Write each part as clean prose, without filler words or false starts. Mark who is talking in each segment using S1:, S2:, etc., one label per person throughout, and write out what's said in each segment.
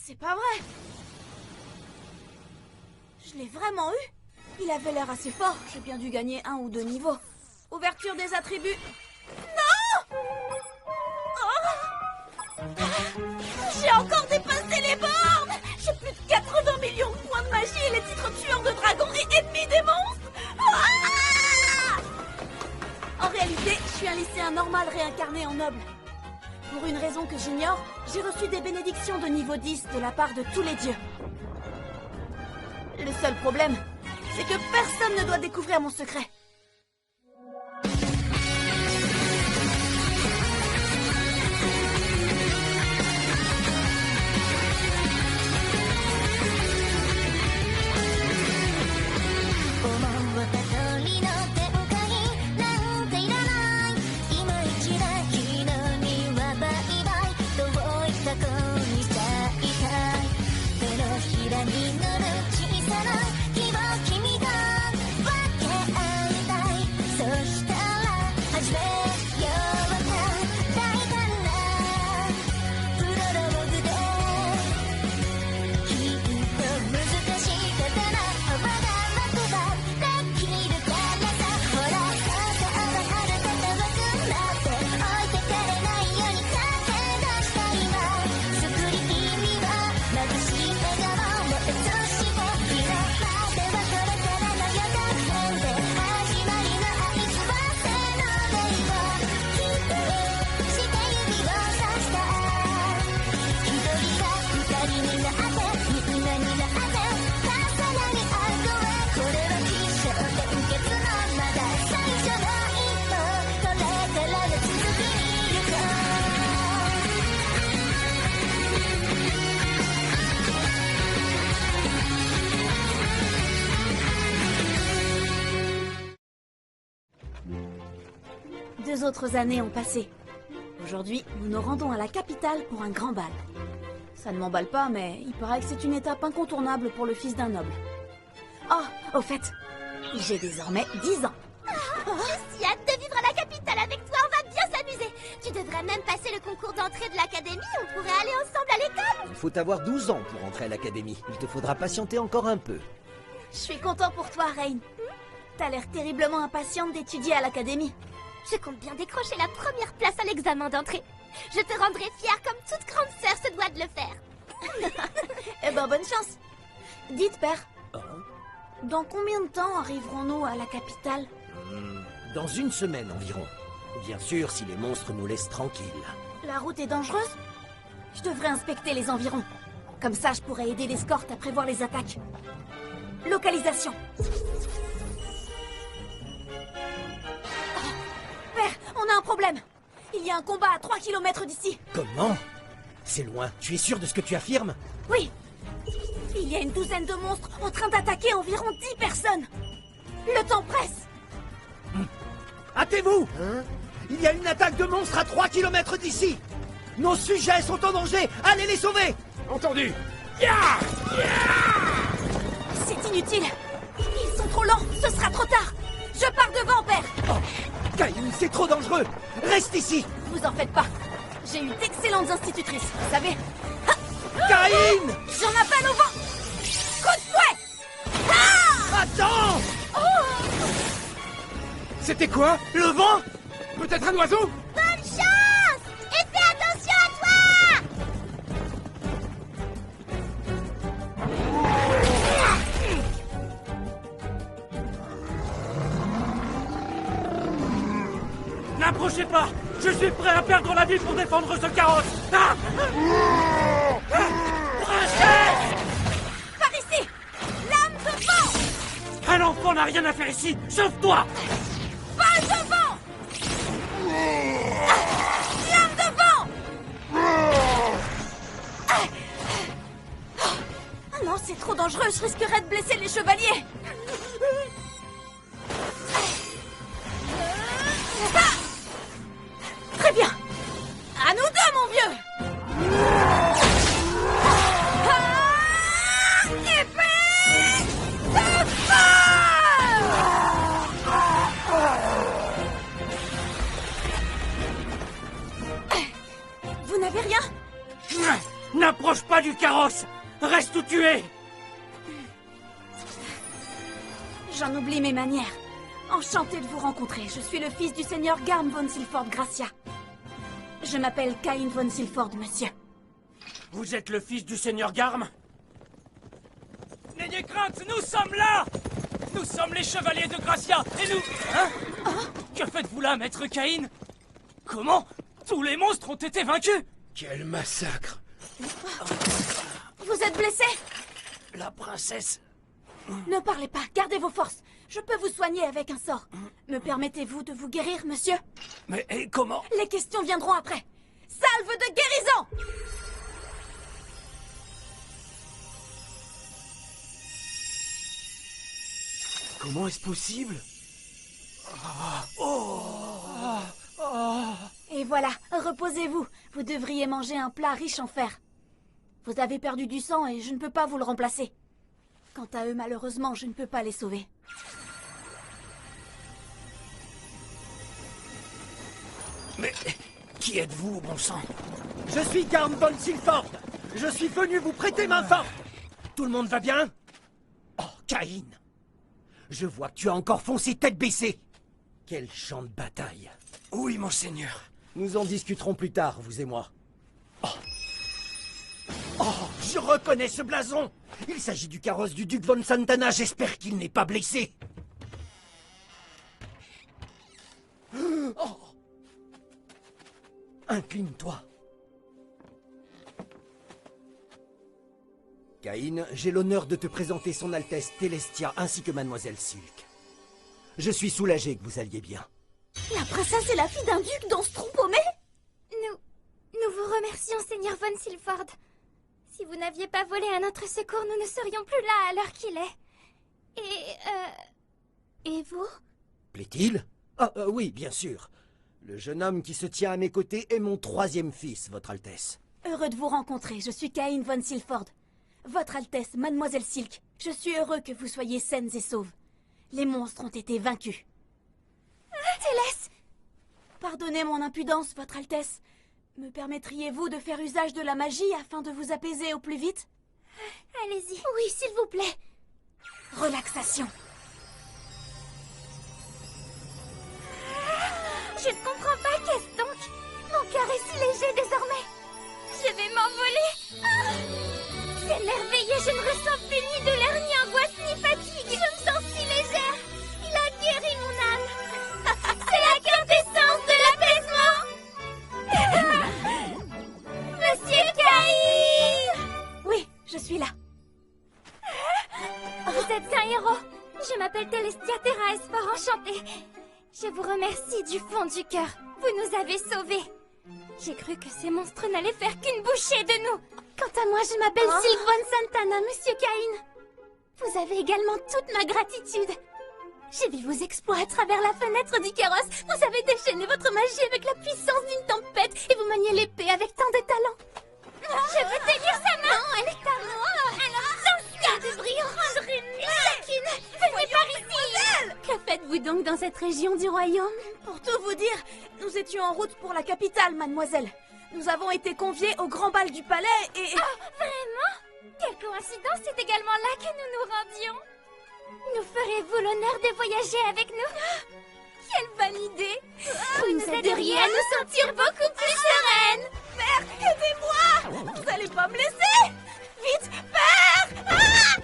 S1: C'est pas vrai. Je l'ai vraiment eu. Il avait l'air assez fort. J'ai bien dû gagner 1 ou 2 niveaux. Ouverture des attributs. Non! Oh! J'ai encore dépassé les bornes. J'ai plus de 80 millions de points de magie et les titres tueurs de dragons et ennemis des monstres. Ah! En réalité, je suis un lycéen normal réincarné en noble. Pour une raison que j'ignore, j'ai reçu des bénédictions de niveau 10 de la part de tous les dieux. Le seul problème, c'est que personne ne doit découvrir mon secret. Deux autres années ont passé. Aujourd'hui, nous nous rendons à la capitale pour un grand bal. Ça ne m'emballe pas, mais il paraît que c'est une étape incontournable pour le fils d'un noble. Oh, au fait, j'ai désormais 10 ans.
S2: J'ai si hâte de vivre à la capitale avec toi, on va bien s'amuser. Tu devrais même passer le concours d'entrée de l'académie, on pourrait aller ensemble à l'école.
S3: Il faut avoir 12 ans pour entrer à l'académie. Il te faudra patienter encore un peu.
S1: Je suis content pour toi, Rain. T'as l'air terriblement impatiente d'étudier à l'académie.
S2: Je compte bien décrocher la première place à l'examen d'entrée. Je te rendrai fière comme toute grande sœur se doit de le faire.
S1: Eh ben, bonne chance. Dites, père, dans combien de temps arriverons-nous à la capitale?
S3: Dans une semaine environ. Bien sûr, si les monstres nous laissent tranquilles.
S1: La route est dangereuse? Je devrais inspecter les environs. Comme ça, je pourrais aider l'escorte à prévoir les attaques. Localisation. Père, on a un problème. Il y a un combat à 3 km d'ici.
S3: Comment? C'est loin. Tu es sûr de ce que tu affirmes?
S1: Oui. Il y a une douzaine de monstres en train d'attaquer environ 10 personnes. Le temps presse.
S3: Hâtez-vous! Il y a une attaque de monstres à 3 km d'ici! Nos sujets sont en danger! Allez les sauver!
S4: Entendu!
S1: C'est inutile. Ils sont trop lents. Ce sera trop tard. Je pars devant, père.
S3: Oh, Caïn, c'est trop dangereux! Reste ici!
S1: Vous en faites pas. J'ai eu d'excellentes institutrices, vous savez.
S3: Caïn!
S1: J'en appelle au vent. Coup de fouet.
S3: Attends!
S4: C'était quoi?
S3: Le vent?
S4: Peut-être un oiseau?
S2: Bonne chance! Et fais attention à toi!
S4: N'approchez pas! Je suis prêt à perdre la vie pour défendre ce carrosse! Ah! Princesse!
S1: Par ici. Lame de vent.
S4: Un enfant n'a rien à faire ici! Sauve-toi!
S1: Balle de vent. Lame de vent. Ah non, c'est trop dangereux. Je risquerais de blesser les chevaliers. Très bien. À nous deux, mon vieux. Épée de feu. Vous n'avez rien?
S4: N'approche pas du carrosse! Reste où tu es!
S1: J'en oublie mes manières. Enchanté de vous rencontrer. Je suis le fils du seigneur Garm von Silford Gracia. Je m'appelle Cain von Silford, monsieur.
S4: Vous êtes le fils du seigneur Garm? N'ayez crainte, nous sommes là! Nous sommes les chevaliers de Gracia, et nous... Hein? Que faites-vous là, maître Cain? Comment? Tous les monstres ont été vaincus?
S3: Quel massacre!
S1: Vous êtes blessé?
S4: La princesse...
S1: Ne parlez pas, gardez vos forces. Je peux vous soigner avec un sort. Me permettez-vous de vous guérir, monsieur?
S4: Mais comment?
S1: Les questions viendront après. Salve de guérison!
S3: Comment est-ce possible?
S1: Et voilà, reposez-vous. Vous devriez manger un plat riche en fer. Vous avez perdu du sang et je ne peux pas vous le remplacer. Quant à eux, malheureusement, je ne peux pas les sauver.
S4: Mais qui êtes-vous, bon sang?
S3: Je suis Garm von Silford. Je suis venu vous prêter main forte. Tout le monde va bien? Oh, Cain. Je vois que tu as encore foncé tête baissée. Quel champ de bataille.
S4: Oui, monseigneur.
S3: Nous en discuterons plus tard, vous et moi. Oh, je reconnais ce blason. Il s'agit du carrosse du duc von Santana. J'espère qu'il n'est pas blessé. Oh. Incline-toi. Cain, j'ai l'honneur de te présenter son Altesse Télestia ainsi que Mademoiselle Silk. Je suis soulagé que vous alliez bien.
S1: La princesse est la fille d'un duc dans ce trou paumé?
S2: Nous vous remercions, Seigneur von Silford. Si vous n'aviez pas volé à notre secours, nous ne serions plus là à l'heure qu'il est. Et vous?
S3: Plaît-il? Ah, oui, bien sûr. Le jeune homme qui se tient à mes côtés est mon troisième fils, Votre Altesse.
S1: Heureux de vous rencontrer, je suis Cain von Silford. Votre Altesse, Mademoiselle Silk, je suis heureux que vous soyez saines et sauves. Les monstres ont été vaincus.
S2: Télès!
S1: Pardonnez mon impudence, Votre Altesse. Me permettriez-vous de faire usage de la magie afin de vous apaiser au plus vite?
S2: Allez-y. Oui, s'il vous plaît.
S1: Relaxation.
S2: Je ne comprends pas, qu'est-ce donc? Mon cœur est si léger désormais. Je vais m'envoler. C'est merveilleux, je ne ressens plus ni douleur, ni angoisse, ni fatigue. Je me sens si légère. Il a guéri mon âme. C'est la quintessence de l'apaisement. Monsieur Cain!
S1: Oui, je suis là.
S2: Vous êtes un héros. Je m'appelle Télestia Terra Esport, enchantée. Je vous remercie du fond du cœur. Vous nous avez sauvés. J'ai cru que ces monstres n'allaient faire qu'une bouchée de nous. Quant à moi, je m'appelle Silk von Santana, Monsieur Cain. Vous avez également toute ma gratitude. J'ai vu vos exploits à travers la fenêtre du carrosse. Vous avez déchaîné votre magie avec la puissance d'une tempête et vous maniez l'épée avec tant de talent. Je peux tenir sa main. Non, elle est à moi. Alors, dans ce cas, devrions rendre une chacune. Venez par ici. Que faites-vous donc dans cette région du royaume?
S1: Pour tout vous dire, nous étions en route pour la capitale, mademoiselle. Nous avons été conviés au grand bal du palais et...
S2: Oh, vraiment? Quelle coïncidence, c'est également là que nous nous rendions. Nous ferez-vous l'honneur de voyager avec nous? Quelle bonne idée! Vous nous aideriez à nous sentir beaucoup plus sereines!
S1: Père, aidez-moi! Vous allez pas me laisser! Vite, père! Ah!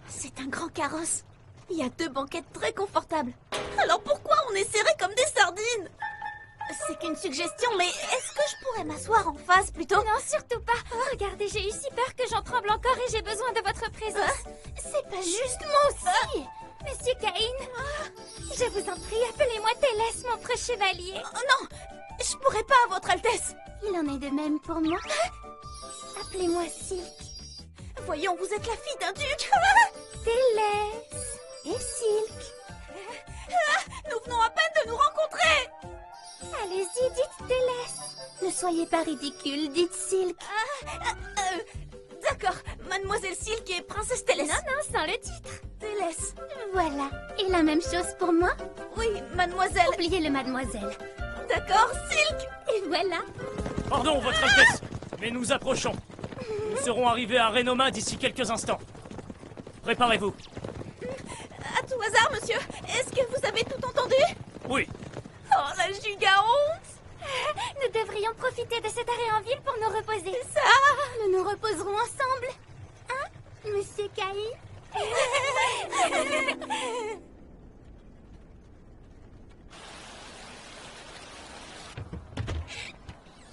S1: C'est un grand carrosse. Il y a 2 banquettes très confortables. Alors pourquoi on est serrés comme des sardines? C'est qu'une suggestion, mais est-ce que je pourrais m'asseoir en face plutôt?
S2: Non, surtout pas! Regardez, j'ai eu si peur que j'en tremble encore et j'ai besoin de votre présence. C'est pas juste, moi aussi! Monsieur Cain, je vous en prie, appelez-moi Télès, mon preux chevalier.
S1: Oh, non, je pourrais pas, Votre Altesse.
S2: Il en est de même pour moi. Appelez-moi Silk.
S1: Voyons, vous êtes la fille d'un duc.
S2: Télès et Silk.
S1: Nous venons à peine de nous rencontrer.
S2: Allez-y, dites Télès. Ne soyez pas ridicule, dites Silk.
S1: D'accord, Mademoiselle Silk et Princesse Télès.
S2: Non, sans le titre.
S1: Télès.
S2: Voilà. Et la même chose pour moi?
S1: Oui, mademoiselle.
S2: Oubliez le mademoiselle.
S1: D'accord, Silk.
S2: Et voilà.
S4: Pardon, Votre Altesse, mais nous approchons. Nous serons arrivés à Renoma d'ici quelques instants. Préparez-vous.
S1: À tout hasard, monsieur, est-ce que vous avez tout entendu?
S4: Oui.
S1: Oh, la giga honte.
S2: Nous devrions profiter de cet arrêt en ville pour nous reposer.
S1: Ça.
S2: Nous nous reposerons ensemble. Hein, Monsieur Caïn?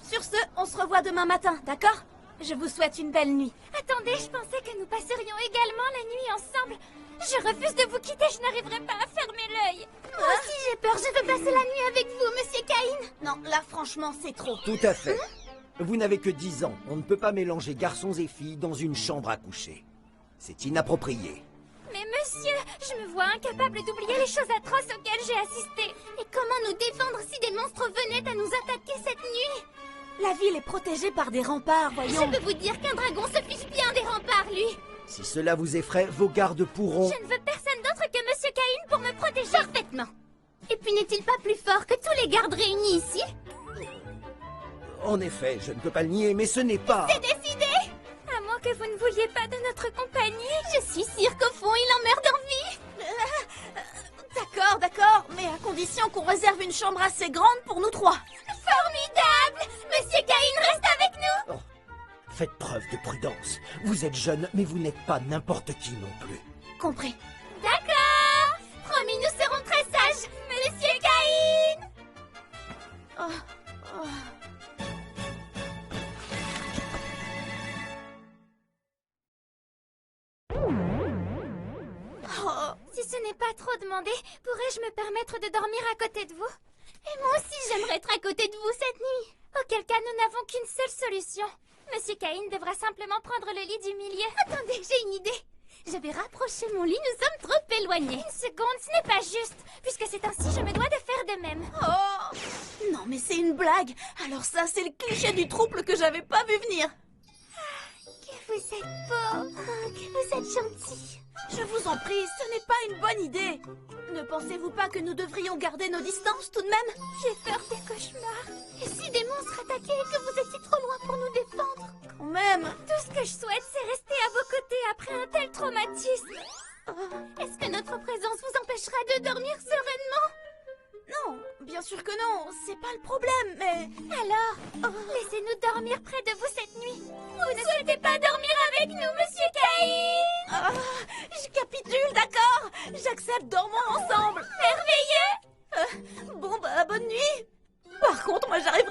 S1: Sur ce, on se revoit demain matin, d'accord? Je vous souhaite une belle nuit.
S2: Attendez, je pensais que nous passerions également la nuit ensemble. Je refuse de vous quitter, je n'arriverai pas à fermer l'œil. Moi aussi j'ai peur, je veux passer la nuit avec vous, Monsieur Caïn.
S1: Non, là, franchement, c'est trop.
S3: Tout à fait. Vous n'avez que 10 ans. On ne peut pas mélanger garçons et filles dans une chambre à coucher. C'est inapproprié.
S2: Mais monsieur, je me vois incapable d'oublier les choses atroces auxquelles j'ai assisté. Et comment nous défendre si des monstres venaient à nous attaquer cette nuit?
S1: La ville est protégée par des remparts, voyons.
S2: Je peux vous dire qu'un dragon se fiche bien des remparts, lui.
S3: Si cela vous effraie, vos gardes pourront...
S2: Je ne veux personne d'autre que Monsieur Caïn pour me protéger. Parfaitement. Et puis n'est-il pas plus fort que tous les gardes réunis ici?
S3: En effet, je ne peux pas le nier, mais ce n'est pas...
S2: C'est décidé. À moins que vous ne vouliez pas de notre compagnie. Je suis sûre qu'au fond, il en meurt d'envie.
S1: D'accord, d'accord, mais à condition qu'on réserve une chambre assez grande pour nous trois.
S2: Formidable. Monsieur Caïn reste avec nous.
S3: Oh, faites preuve de prudence. Vous êtes jeune, mais vous n'êtes pas n'importe qui non plus.
S1: Compris.
S2: D'accord. Promis, nous serons très sages, Monsieur Caïn.
S1: Oh, oh. Oh,
S2: Si ce n'est pas trop demandé, pourrais-je me permettre de dormir à côté de vous? Et moi aussi, j'aimerais être à côté de vous cette nuit. Auquel cas, nous n'avons qu'une seule solution. Monsieur Caïn devra simplement prendre le lit du milieu. Attendez, j'ai une idée. Je vais rapprocher mon lit, nous sommes trop éloignés. Une seconde, ce n'est pas juste. Puisque c'est ainsi, je me dois de faire de même.
S1: oh. Non, mais c'est une blague. Alors ça, c'est le cliché du trouble que j'avais pas vu venir.
S2: Que vous êtes beau. Oh, que vous êtes gentil.
S1: Je vous en prie, ce n'est pas une bonne idée. Ne pensez-vous pas que nous devrions garder nos distances tout de même?
S2: J'ai peur des cauchemars. Et si des monstres attaquaient et que vous étiez trop loin pour nous défendre?
S1: Quand même.
S2: Tout ce que je souhaite, c'est rester à vos côtés après un tel traumatisme. Est-ce que notre présence vous empêchera de dormir sereinement?
S1: Non, bien sûr que non, c'est pas le problème, mais...
S2: Alors, laissez-nous dormir près de vous cette nuit. Vous ne souhaitez pas dormir avec nous, Monsieur Caïn?
S1: Ah, je capitule, d'accord. J'accepte, dormons ensemble.
S2: Merveilleux.
S1: Bon, bah, bonne nuit. Par contre, moi, j'arriverai